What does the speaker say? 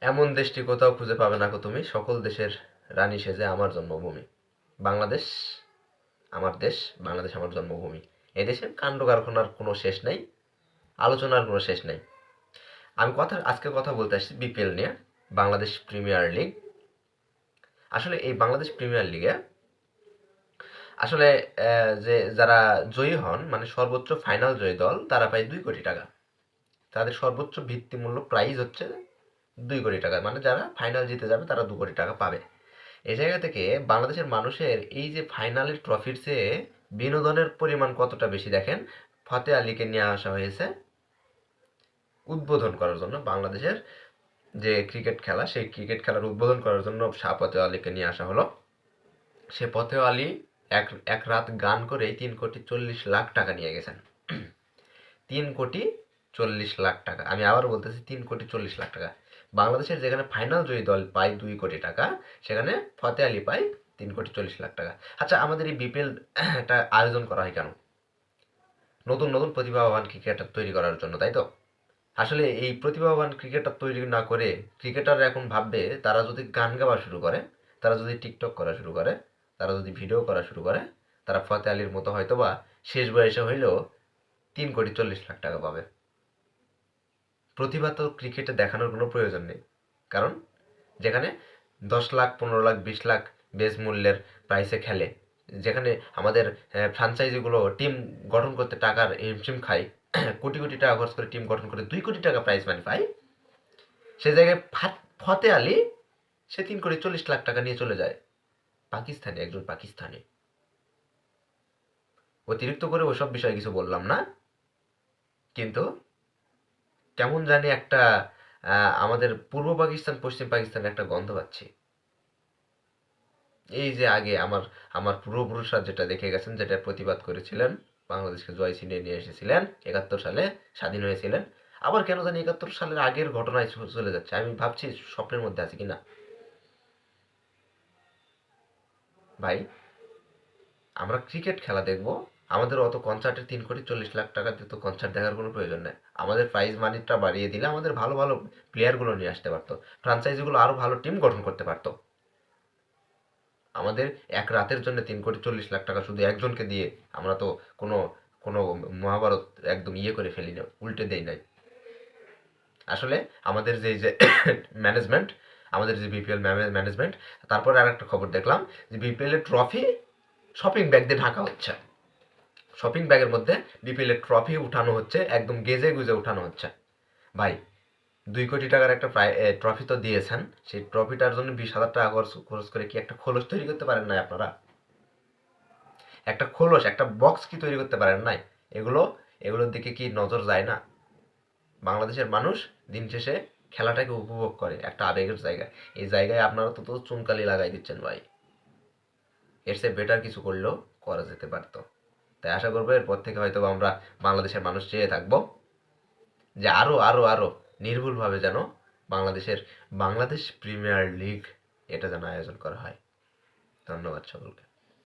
এমন দেশটি কোথাও খুঁজে পাবে না গো তুমি, সকল দেশের রানী সেজে আমার জন্মভূমি। বাংলাদেশ আমার দেশ, বাংলাদেশ আমার জন্মভূমি। এদেশে কাণ্ড কারখানার কোনো শেষ নেই, আলোচনার কোনো শেষ নেই। আজকে কথা বলতে আসছি বিপিএল নিয়ে, বাংলাদেশ প্রিমিয়ার লিগ। আসলে এই বাংলাদেশ প্রিমিয়ার লিগে আসলে যে যারা জয়ী হন, মানে সর্বোচ্চ ফাইনাল জয়ী দল, তারা পায় 2 কোটি টাকা। তাদের সর্বোচ্চ ভিত্তিমূল্য প্রাইজ হচ্ছে 2 কোটি টাকা, মানে যারা ফাইনাল জিতে যাবে তারা 2 কোটি টাকা পাবে। এই জায়গা থেকে বাংলাদেশের মানুষের এই যে ফাইনালের ট্রফির চেয়ে বিনোদনের পরিমাণ কতটা বেশি দেখেন। ফতে আলীকে নিয়ে আসা হয়েছে উদ্বোধন করার জন্য, বাংলাদেশের যে ক্রিকেট খেলা, সেই ক্রিকেট খেলার উদ্বোধন করার জন্য শাহ ফতে আলীকে নিয়ে আসা হলো। সে ফতে আলী এক এক রাত গান করেই 3,40,00,000 টাকা নিয়ে গেছেন। 3,40,00,000 টাকা, আমি আবার বলতেছি 3,40,00,000 টাকা। বাংলাদেশের যেখানে ফাইনাল জয়ী দল পায় 2 কোটি টাকা, সেখানে ফতে আলী পায় 3,40,00,000 টাকা। আচ্ছা, আমাদের এই বিপিএল একটা আয়োজন করা হয় কেন? নতুন নতুন প্রতিভাবান ক্রিকেটার তৈরি করার জন্য, তাই তো? আসলে এই প্রতিভাবান ক্রিকেটার তৈরি না করে ক্রিকেটার এখন ভাববে, তারা যদি গান গাওয়া শুরু করে, তারা যদি টিকটক করা শুরু করে, তারা যদি ভিডিও করা শুরু করে, তারা ফতে আলীর মতো হয়তোবা শেষ বয়সে হইলেও 3,40,00,000 টাকা পাবে। প্রতিভা তো ক্রিকেটে দেখানোর কোনো প্রয়োজন নেই, কারণ যেখানে 10 লাখ, 15 লাখ, 20 লাখ বেস মূল্যের প্রাইসে খেলে, যেখানে আমাদের ফ্রাঞ্চাইজিগুলো টিম গঠন করতে টাকার হিমশিম খায়, কোটি কোটি টাকা খরচ করে টিম গঠন করে 2 কোটি টাকা প্রাইজ মানি পায়, সে জায়গায় ফতে আলী সে 3,40,00,000 টাকা নিয়ে চলে যায় পাকিস্তানে, একজন পাকিস্তানে। অতিরিক্ত করে ওসব বিষয়ে কিছু বললাম না, কিন্তু কেমন জানি একটা আমাদের পূর্ব পাকিস্তান পশ্চিম পাকিস্তানের একটা গন্ধ পাচ্ছি। এই যে আগে আমার আমার পূর্বপুরুষরা যেটা দেখে গেছেন, যেটা প্রতিবাদ করেছিলেন, বাংলাদেশকে জয় ছিনিয়ে নিয়ে এসেছিলেন, 71 সালে স্বাধীন হয়েছিলেন, আবার কেন জানি 71 সালের আগের ঘটনায় চলে যাচ্ছে। আমি ভাবছি স্বপ্নের মধ্যে আছি কিনা। ভাই, আমরা ক্রিকেট খেলা দেখব, আমাদের অত কনসার্টের 3,40,00,000 টাকা দিয়ে তো কনসার্ট দেখার কোনো প্রয়োজন নেই। আমাদের প্রাইজ মানিটা বাড়িয়ে দিলে আমাদের ভালো ভালো প্লেয়ারগুলো নিয়ে আসতে পারতো, ফ্রাঞ্চাইজিগুলো আরো ভালো টিম গঠন করতে পারতো। আমাদের এক রাতের জন্য 3,40,00,000 টাকা শুধু একজনকে দিয়ে আমরা তো কোনো কোনো মহাভারত একদম ইয়ে করে ফেলি না, উল্টে দেই নাই। আসলে আমাদের যে ম্যানেজমেন্ট, আমাদের যে বিপিএল ম্যানেজমেন্ট, তারপরে আর একটা খবর দেখলাম যে বিপিএল এর ট্রফি শপিং ব্যাগ দিয়ে ঢাকা হচ্ছে। শপিং ব্যাগের মধ্যে বিপিএল এর ট্রফি উঠানো হচ্ছে, একদম গেজে গুজে উঠানো হচ্ছে। ভাই, 2 কোটি টাকার একটা ট্রফি তো দিয়েছেন, সেই ট্রফিটার জন্য 20,000 টাকা খরচ করে কি একটা খোলস তৈরি করতে পারেন না আপনারা? একটা খোলস, একটা বক্স কি তৈরি করতে পারেন নাই? এগুলো এগুলোর দিকে কি নজর যায় না? বাংলাদেশের মানুষ দিন শেষে খেলাটাকে উপভোগ করে, একটা আবেগের জায়গায়। এই জায়গায় আপনারা তো চুনকালি লাগাই দিচ্ছেন ভাই। এর চেয়ে বেটার কিছু করলেও করা যেতে পারতো। তাই আশা করবো এরপর থেকে হয়তো আমরা বাংলাদেশের মানুষ চেয়ে থাকবো যে আরো আরো আরো নির্ভুলভাবে যেন বাংলাদেশের বাংলাদেশ প্রিমিয়ার লিগ এটা যেন আয়োজন করা হয়। ধন্যবাদ সকলকে।